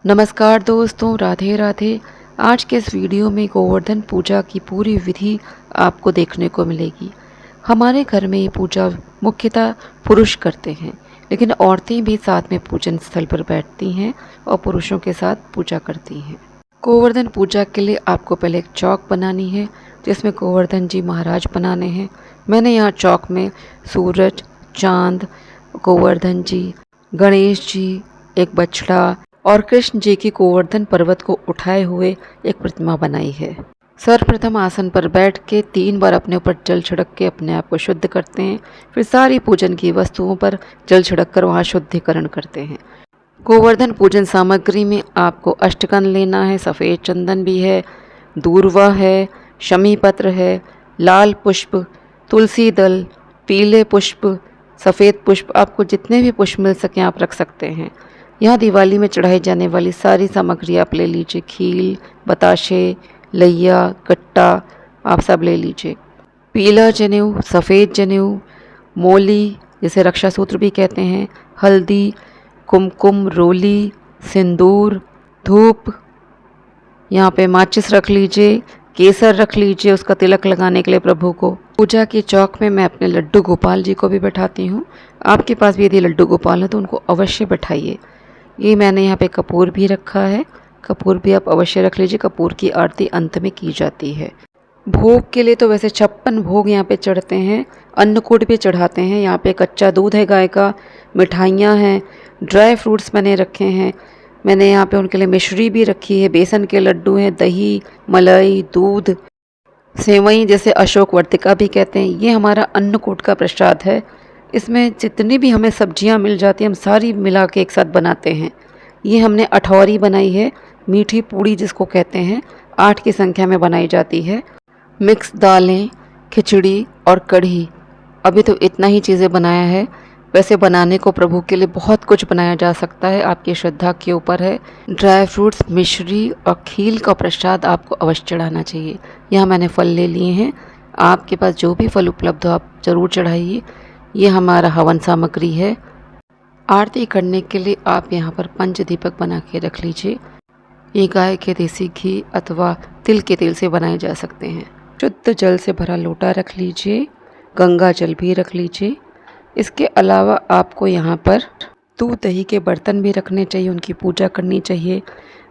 नमस्कार दोस्तों, राधे राधे। आज के इस वीडियो में गोवर्धन पूजा की पूरी विधि आपको देखने को मिलेगी। हमारे घर में ये पूजा मुख्यतः पुरुष करते हैं, लेकिन औरतें भी साथ में पूजन स्थल पर बैठती हैं और पुरुषों के साथ पूजा करती हैं। गोवर्धन पूजा के लिए आपको पहले एक चौक बनानी है, जिसमें गोवर्धन जी महाराज बनाने हैं। मैंने यहाँ चौक में सूरज, चांद, गोवर्धन जी, गणेश जी, एक बछड़ा और कृष्ण जी की गोवर्धन पर्वत को उठाए हुए एक प्रतिमा बनाई है। सर्वप्रथम आसन पर बैठ के 3 बार अपने ऊपर जल छिड़क के अपने आप को शुद्ध करते हैं। फिर सारी पूजन की वस्तुओं पर जल छिड़क कर वहाँ शुद्धिकरण करते हैं। गोवर्धन पूजन सामग्री में आपको अष्टकन लेना है, सफ़ेद चंदन भी है, दूर्वा है, शमी पत्र है, लाल पुष्प, तुलसी दल, पीले पुष्प, सफ़ेद पुष्प, आपको जितने भी पुष्प मिल सकें आप रख सकते हैं। यहाँ दिवाली में चढ़ाई जाने वाली सारी सामग्री आप ले लीजिए। खील, बताशे, लैया, कट्टा, आप सब ले लीजिए। पीला जनेऊ, सफ़ेद जनेऊ, मोली जिसे रक्षा सूत्र भी कहते हैं, हल्दी, कुमकुम, रोली, सिंदूर, धूप, यहाँ पे माचिस रख लीजिए, केसर रख लीजिए उसका तिलक लगाने के लिए प्रभु को। पूजा की चौक में मैं अपने लड्डू गोपाल जी को भी बैठाती हूँ। आपके पास भी यदि लड्डू गोपाल है तो उनको अवश्य बैठाइए। ये मैंने यहाँ पे कपूर भी रखा है, कपूर भी आप अवश्य रख लीजिए। कपूर की आरती अंत में की जाती है। भोग के लिए तो वैसे 56 भोग यहाँ पे चढ़ते हैं, अन्नकूट भी चढ़ाते हैं। यहाँ पे कच्चा दूध है गाय का, मिठाइयाँ हैं, ड्राई फ्रूट्स मैंने रखे हैं। मैंने यहाँ पे उनके लिए मिश्री भी रखी है, बेसन के लड्डू हैं, दही, मलाई, दूध, सेवई जैसे अशोक वर्तिका भी कहते हैं। ये हमारा अन्नकूट का प्रसाद है। इसमें जितनी भी हमें सब्जियां मिल जाती हैं हम सारी मिला के एक साथ बनाते हैं। ये हमने अठौरी बनाई है, मीठी पूड़ी जिसको कहते हैं, 8 की संख्या में बनाई जाती है। मिक्स दालें, खिचड़ी और कढ़ी, अभी तो इतना ही चीज़ें बनाया है। वैसे बनाने को प्रभु के लिए बहुत कुछ बनाया जा सकता है, आपकी श्रद्धा के ऊपर है। ड्राई फ्रूट्स, मिश्री और खील का प्रसाद आपको अवश्य चढ़ाना चाहिए। यहाँ मैंने फल ले लिए हैं, आपके पास जो भी फल उपलब्ध हो आप ज़रूर चढ़ाइए। ये हमारा हवन सामग्री है। आरती करने के लिए आप यहाँ पर पंच दीपक बना के रख लीजिए। ये गाय के देसी घी अथवा तिल के तेल से बनाए जा सकते हैं। शुद्ध जल से भरा लोटा रख लीजिए, गंगा जल भी रख लीजिए। इसके अलावा आपको यहाँ पर दूध दही के बर्तन भी रखने चाहिए, उनकी पूजा करनी चाहिए।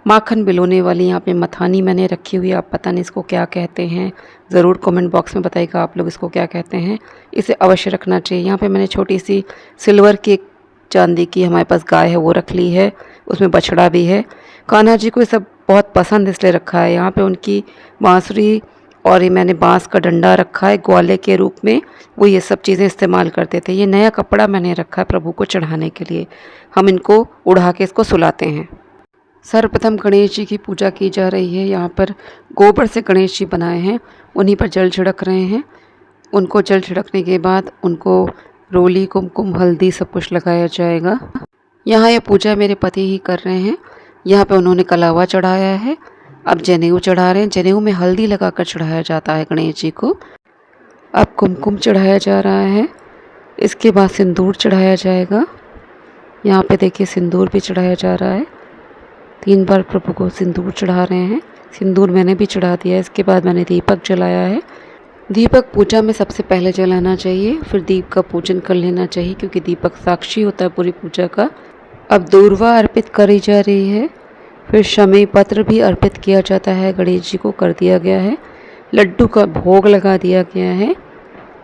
माखन बिलोने वाली यहाँ पे मथानी मैंने रखी हुई है, आप पता नहीं इसको क्या कहते हैं, ज़रूर कमेंट बॉक्स में बताइएगा आप लोग इसको क्या कहते हैं। इसे अवश्य रखना चाहिए। यहाँ पे मैंने छोटी सी सिल्वर की चांदी की हमारे पास गाय है वो रख ली है, उसमें बछड़ा भी है। कान्हा जी को ये सब बहुत पसंद इसलिए रखा है। यहाँ पे उनकी बांसुरी और ये मैंने बांस का डंडा रखा है ग्वाले के रूप में, वो ये सब चीज़ें इस्तेमाल करते थे। ये नया कपड़ा मैंने रखा है प्रभु को चढ़ाने के लिए, हम इनको उड़ा के इसको सुलाते हैं। सर्वप्रथम गणेश जी की पूजा की जा रही है। यहाँ पर गोबर से गणेश जी बनाए हैं, उन्हीं पर जल छिड़क रहे हैं। उनको जल छिड़कने के बाद उनको रोली, कुमकुम, हल्दी सब कुछ लगाया जाएगा। यहाँ ये पूजा मेरे पति ही कर रहे हैं। यहाँ पे उन्होंने कलावा चढ़ाया है, अब जनेऊ चढ़ा रहे हैं। जनेऊ में हल्दी लगाकर चढ़ाया जाता है गणेश जी को। अब कुमकुम चढ़ाया जा रहा है, इसके बाद सिंदूर चढ़ाया जाएगा। यहाँ पे देखिए सिंदूर भी चढ़ाया जा रहा है। 3 बार प्रभु को सिंदूर चढ़ा रहे हैं। सिंदूर मैंने भी चढ़ा दिया है। इसके बाद मैंने दीपक जलाया है। दीपक पूजा में सबसे पहले जलाना चाहिए, फिर दीप का पूजन कर लेना चाहिए, क्योंकि दीपक साक्षी होता है पूरी पूजा का। अब दूर्वा अर्पित करी जा रही है, फिर शमी पत्र भी अर्पित किया जाता है, गणेश जी को कर दिया गया है। लड्डू का भोग लगा दिया गया है।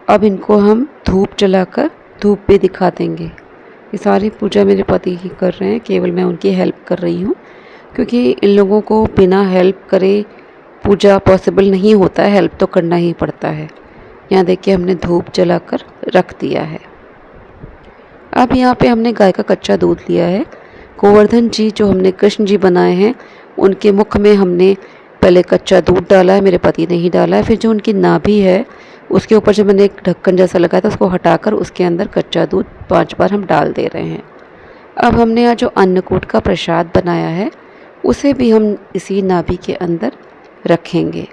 अब इनको हम धूप जलाकर धूप भी दिखा देंगे। ये सारी पूजा मेरे पति ही कर रहे हैं, केवल मैं उनकी हेल्प कर रही हूँ, क्योंकि इन लोगों को बिना हेल्प करे पूजा पॉसिबल नहीं होता है, हेल्प तो करना ही पड़ता है। यहाँ देखिए हमने धूप जलाकर रख दिया है। अब यहाँ पे हमने गाय का कच्चा दूध लिया है। गोवर्धन जी जो हमने कृष्ण जी बनाए हैं उनके मुख में हमने पहले कच्चा दूध डाला है, मेरे पति ने ही डाला है। फिर जो उनकी नाभि है उसके ऊपर जो मैंने एक ढक्कन जैसा लगाया था उसको हटाकर उसके अंदर कच्चा दूध 5 बार हम डाल दे रहे हैं। अब हमने यहाँ जो अन्नकूट का प्रसाद बनाया है उसे भी हम इसी नाभि के अंदर रखेंगे,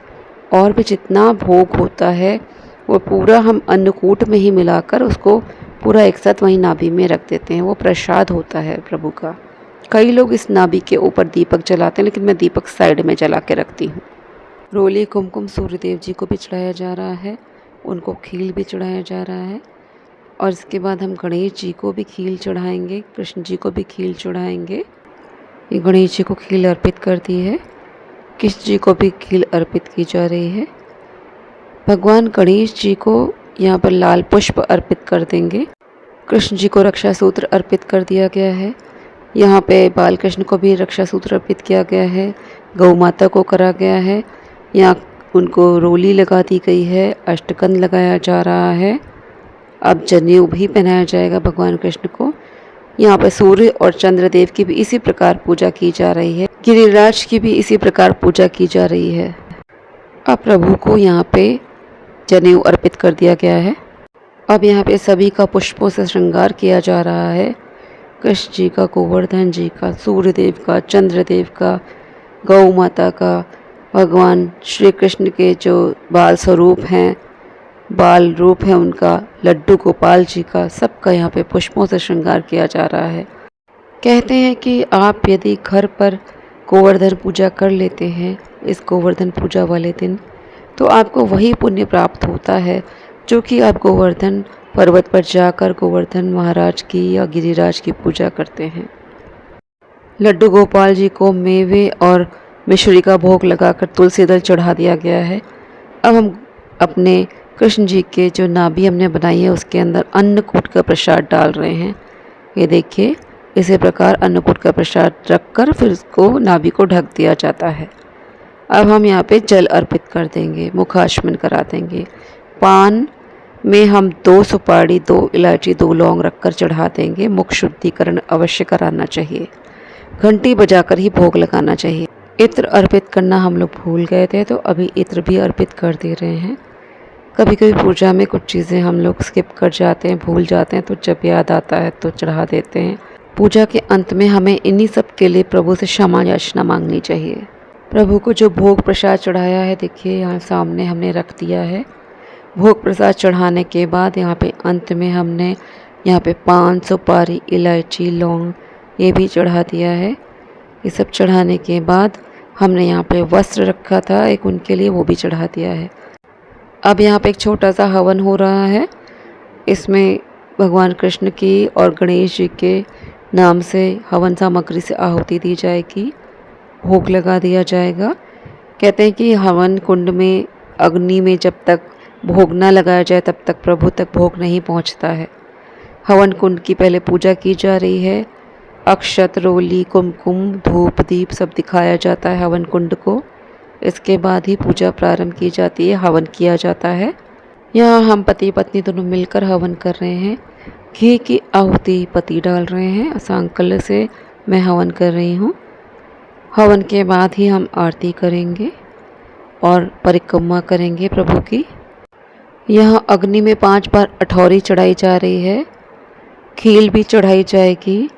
और भी जितना भोग होता है वो पूरा हम अन्नकूट में ही मिलाकर उसको पूरा एक साथ वहीं नाभि में रख देते हैं। वो प्रसाद होता है प्रभु का। कई लोग इस नाभि के ऊपर दीपक जलाते हैं, लेकिन मैं दीपक साइड में जला के रखती हूँ। रोली कुमकुम सूर्यदेव जी को भी चढ़ाया जा रहा है, उनको खील भी चढ़ाया जा रहा है। और इसके बाद हम गणेश जी को भी खील चढ़ाएंगे, कृष्ण जी को भी खील चढ़ाएंगे। ये गणेश जी को खील अर्पित कर दी है, कृष्ण जी को भी खील अर्पित की जा रही है। भगवान गणेश जी को यहाँ पर लाल पुष्प अर्पित कर देंगे। कृष्ण जी को रक्षा सूत्र अर्पित कर दिया गया है। यहाँ पे बाल कृष्ण को भी रक्षा सूत्र अर्पित किया गया है, गौ माता को करा गया है। यहाँ उनको रोली लगा दी गई है, अष्टकंद लगाया जा रहा है। अब जनेऊ भी पहनाया जाएगा भगवान कृष्ण को। यहाँ पर सूर्य और चंद्रदेव की भी इसी प्रकार पूजा की जा रही है, गिरिराज की भी इसी प्रकार पूजा की जा रही है। अब प्रभु को यहाँ पे जनेऊ अर्पित कर दिया गया है। अब यहाँ पे सभी का पुष्पों से श्रृंगार किया जा रहा है। कृष्ण जी का, गोवर्धन जी का, सूर्यदेव का, चंद्रदेव का, गौ माता का, भगवान श्री कृष्ण के जो बाल स्वरूप हैं, बाल रूप है उनका, लड्डू गोपाल जी का, सबका यहाँ पे पुष्पों से श्रृंगार किया जा रहा है। कहते हैं कि आप यदि घर पर गोवर्धन पूजा कर लेते हैं इस गोवर्धन पूजा वाले दिन, तो आपको वही पुण्य प्राप्त होता है जो कि आप गोवर्धन पर्वत पर जाकर गोवर्धन महाराज की या गिरिराज की पूजा करते हैं। लड्डू गोपाल जी को मेवे और मिश्री का भोग लगाकर तुलसी दल चढ़ा दिया गया है। अब हम अपने कृष्ण जी के जो नाभि हमने बनाई है उसके अंदर अन्नकूट का प्रसाद डाल रहे हैं। ये देखिए, इसी प्रकार अन्नकूट का प्रसाद रखकर फिर उसको नाभि को ढक दिया जाता है। अब हम यहाँ पे जल अर्पित कर देंगे, मुखाश्मन करा देंगे। पान में हम 2 सुपारी, 2 इलायची, 2 लौंग रखकर चढ़ा देंगे। मुख शुद्धिकरण अवश्य कराना चाहिए। घंटी बजाकर ही भोग लगाना चाहिए। इत्र अर्पित करना हम लोग भूल गए थे, तो अभी इत्र भी अर्पित कर दे रहे हैं। कभी कभी पूजा में कुछ चीज़ें हम लोग स्किप कर जाते हैं, भूल जाते हैं, तो जब याद आता है तो चढ़ा देते हैं। पूजा के अंत में हमें इन्हीं सब के लिए प्रभु से क्षमा याचना मांगनी चाहिए। प्रभु को जो भोग प्रसाद चढ़ाया है, देखिए यहाँ सामने हमने रख दिया है। भोग प्रसाद चढ़ाने के बाद यहाँ पे अंत में हमने यहाँ पे पान, सुपारी, इलायची, लौंग ये भी चढ़ा दिया है। ये सब चढ़ाने के बाद हमने यहाँ पे वस्त्र रखा था एक उनके लिए, वो भी चढ़ा दिया है। अब यहाँ पे एक छोटा सा हवन हो रहा है। इसमें भगवान कृष्ण की और गणेश जी के नाम से हवन सामग्री से आहुति दी जाएगी, भोग लगा दिया जाएगा। कहते हैं कि हवन कुंड में अग्नि में जब तक भोग ना लगाया जाए तब तक प्रभु तक भोग नहीं पहुंचता है। हवन कुंड की पहले पूजा की जा रही है। अक्षत, रोली, कुमकुम, धूप, दीप सब दिखाया जाता है हवन कुंड को। इसके बाद ही पूजा प्रारंभ की जाती है, हवन किया जाता है। यहाँ हम पति पत्नी दोनों मिलकर हवन कर रहे हैं। घी की आहुति पति डाल रहे हैं, असांकल्य से मैं हवन कर रही हूँ। हवन के बाद ही हम आरती करेंगे और परिक्रमा करेंगे प्रभु की। यहाँ अग्नि में 5 बार अठौरी चढ़ाई जा रही है, खील भी चढ़ाई जाएगी।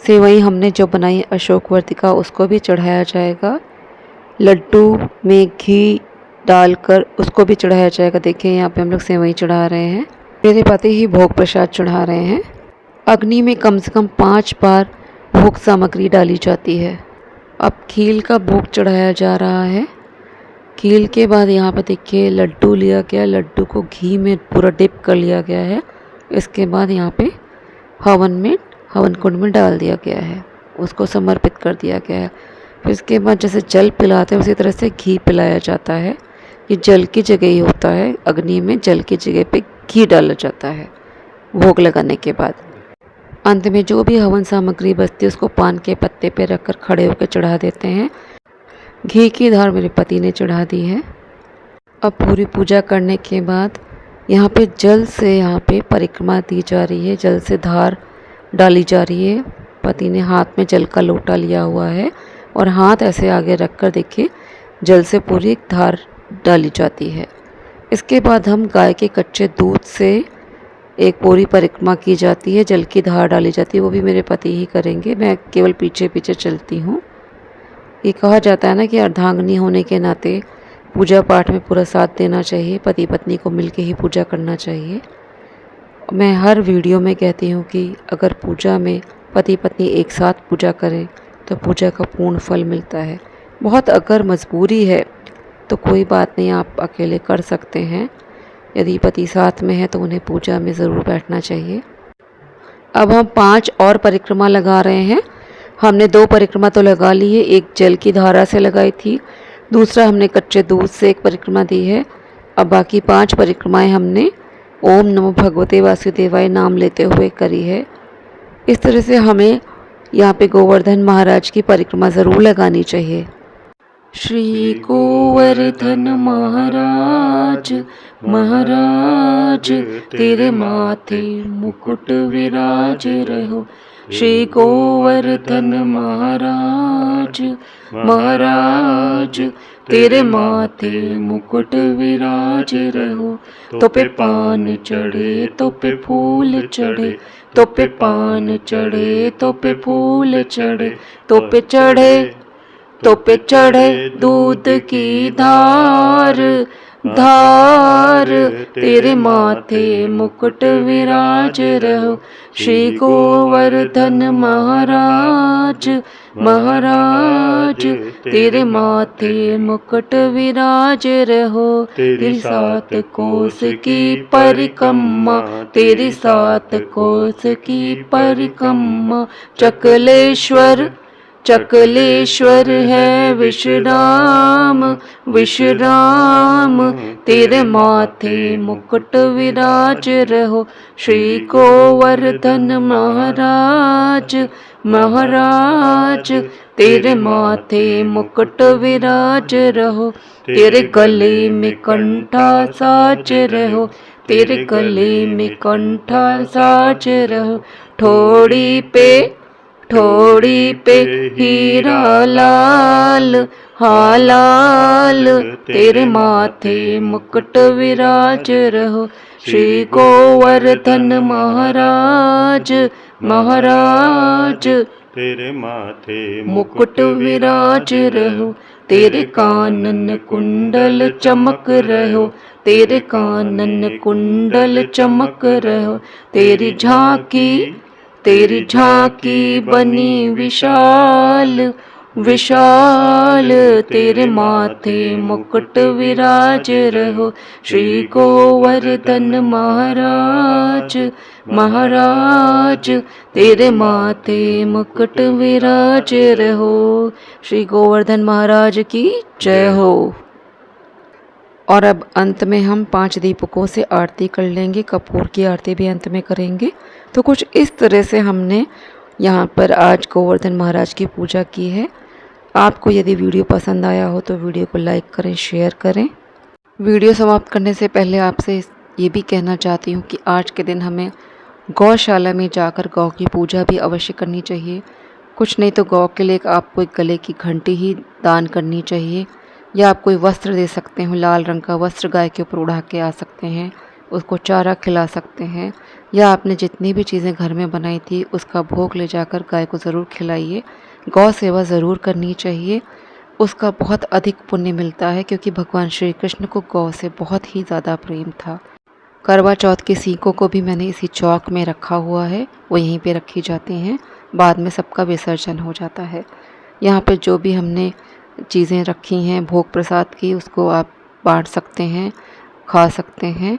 सेवई हमने जो बनाई अशोक वर्तिका उसको भी चढ़ाया जाएगा। लड्डू में घी डालकर उसको भी चढ़ाया जाएगा। देखिए यहाँ पे हम लोग सेवई चढ़ा रहे हैं, मेरे पति ही भोग प्रसाद चढ़ा रहे हैं। अग्नि में कम से कम 5 बार भोग सामग्री डाली जाती है। अब खील का भोग चढ़ाया जा रहा है। खील के बाद यहाँ पे देखिए लड्डू लिया गया, लड्डू को घी में पूरा डिप कर लिया गया है। इसके बाद यहाँ पे हवन कुंड में डाल दिया गया है, उसको समर्पित कर दिया गया है। फिर इसके बाद जैसे जल पिलाते हैं उसी तरह से घी पिलाया जाता है। ये जल की जगह ही होता है, अग्नि में जल की जगह पे घी डाला जाता है भोग लगाने के बाद। अंत में जो भी हवन सामग्री बचती है उसको पान के पत्ते पे रखकर खड़े होकर चढ़ा देते हैं। घी की धार मेरे पति ने चढ़ा दी है। अब पूरी पूजा करने के बाद यहाँ पे जल से यहाँ पे परिक्रमा दी जा रही है, जल से धार डाली जा रही है। पति ने हाथ में जल का लोटा लिया हुआ है और हाथ ऐसे आगे रखकर देखिए जल से पूरी धार डाली जाती है। इसके बाद हम गाय के कच्चे दूध से एक पूरी परिक्रमा की जाती है, जल की धार डाली जाती है, वो भी मेरे पति ही करेंगे, मैं केवल पीछे पीछे चलती हूँ। ये कहा जाता है ना कि अर्धांगिनी होने के नाते पूजा पाठ में पूरा साथ देना चाहिए, पति पत्नी को मिलके ही पूजा करना चाहिए। मैं हर वीडियो में कहती हूँ कि अगर पूजा में पति पत्नी एक साथ पूजा करें तो पूजा का पूर्ण फल मिलता है। बहुत अगर मजबूरी है तो कोई बात नहीं, आप अकेले कर सकते हैं। यदि पति साथ में है तो उन्हें पूजा में ज़रूर बैठना चाहिए। अब हम 5 और परिक्रमा लगा रहे हैं। हमने 2 परिक्रमा तो लगा ली है, एक जल की धारा से लगाई थी, दूसरा हमने कच्चे दूध से एक परिक्रमा दी है। अब बाकी 5 परिक्रमाएं हमने ओम नमो भगवते वासुदेवाय नाम लेते हुए करी है। इस तरह से हमें यहाँ पे गोवर्धन महाराज की परिक्रमा ज़रूर लगानी चाहिए। श्री गोवर्धन महाराज महाराज तेरे माथे मुकुट विराज रहो। श्री गोवर्धन महाराज महाराज तेरे माथे मुकुट विराज रहो। तो पे पान चढ़े तो पे फूल चढ़े, तो पे पान चढ़े तो पे फूल चढ़े, तो पे चढ़े तो पे चढ़े दूध की धार धार तेरे माथे मुकुट विराज रहो। श्री गोवर्धन महाराज महाराज तेरे माथे मुकुट विराज रहो। तेरी 7 कोस की परिक्रमा, तेरी 7 कोस की परिक्रमा, चकलेश्वर चकलेश्वर है विश्राम विश्राम तेरे माथे मुकुट विराज रहो। श्री गोवर्धन महाराज महाराज तेरे माथे मुकुट विराज रहो। तेरे गले में कंठा साज रहो, तेरे गले में कंठा साज रहो। ठोड़ी पे हीरा लाल हालाल तेरे माथे मुकुट विराज रहो। श्री गोवर्धन महाराज महाराज तेरे माथे मुकुट विराज रहो। तेरे कानन कुंडल चमक रहो, तेरे कानन कुंडल चमक रहो। तेरी झांकी बनी विशाल विशाल तेरे माथे मुकुट विराज रहो। श्री गोवर्धन महाराज महाराज तेरे माथे मुकुट विराज रहो। श्री गोवर्धन महाराज की जय हो। और अब अंत में हम 5 दीपकों से आरती कर लेंगे, कपूर की आरती भी अंत में करेंगे। तो कुछ इस तरह से हमने यहाँ पर आज गोवर्धन महाराज की पूजा की है। आपको यदि वीडियो पसंद आया हो तो वीडियो को लाइक करें, शेयर करें। वीडियो समाप्त करने से पहले आपसे ये भी कहना चाहती हूँ कि आज के दिन हमें गौशाला में जाकर गौ की पूजा भी अवश्य करनी चाहिए। कुछ नहीं तो गौ के लिए आपको एक गले की घंटी ही दान करनी चाहिए, या आप कोई वस्त्र दे सकते हो, लाल रंग का वस्त्र गाय के ऊपर उड़ा के आ सकते हैं, उसको चारा खिला सकते हैं, या आपने जितनी भी चीज़ें घर में बनाई थी उसका भोग ले जाकर गाय को ज़रूर खिलाइए। गौ सेवा ज़रूर करनी चाहिए, उसका बहुत अधिक पुण्य मिलता है, क्योंकि भगवान श्री कृष्ण को गौ से बहुत ही ज़्यादा प्रेम था। करवा चौथ के सीकों को भी मैंने इसी चौक में रखा हुआ है, वो यहीं पे रखी जाती हैं, बाद में सबका विसर्जन हो जाता है। यहाँ पे जो भी हमने चीज़ें रखी हैं भोग प्रसाद की, उसको आप बांट सकते हैं, खा सकते हैं।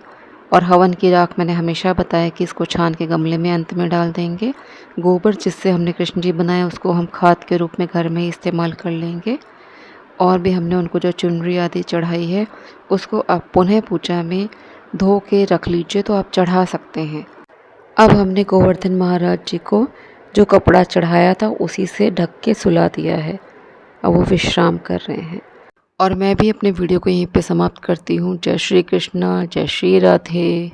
और हवन की राख मैंने हमेशा बताया कि इसको छान के गमले में अंत में डाल देंगे। गोबर जिससे हमने कृष्ण जी बनाया उसको हम खाद के रूप में घर में इस्तेमाल कर लेंगे। और भी हमने उनको जो चुनरी आदि चढ़ाई है उसको आप पुनः पूजा में धो के रख लीजिए तो आप चढ़ा सकते हैं। अब हमने गोवर्धन महाराज जी को जो कपड़ा चढ़ाया था उसी से ढक के सुला दिया है, अब वो विश्राम कर रहे हैं। और मैं भी अपने वीडियो को यहीं पे समाप्त करती हूँ। जय श्री कृष्ण, जय श्री राधे।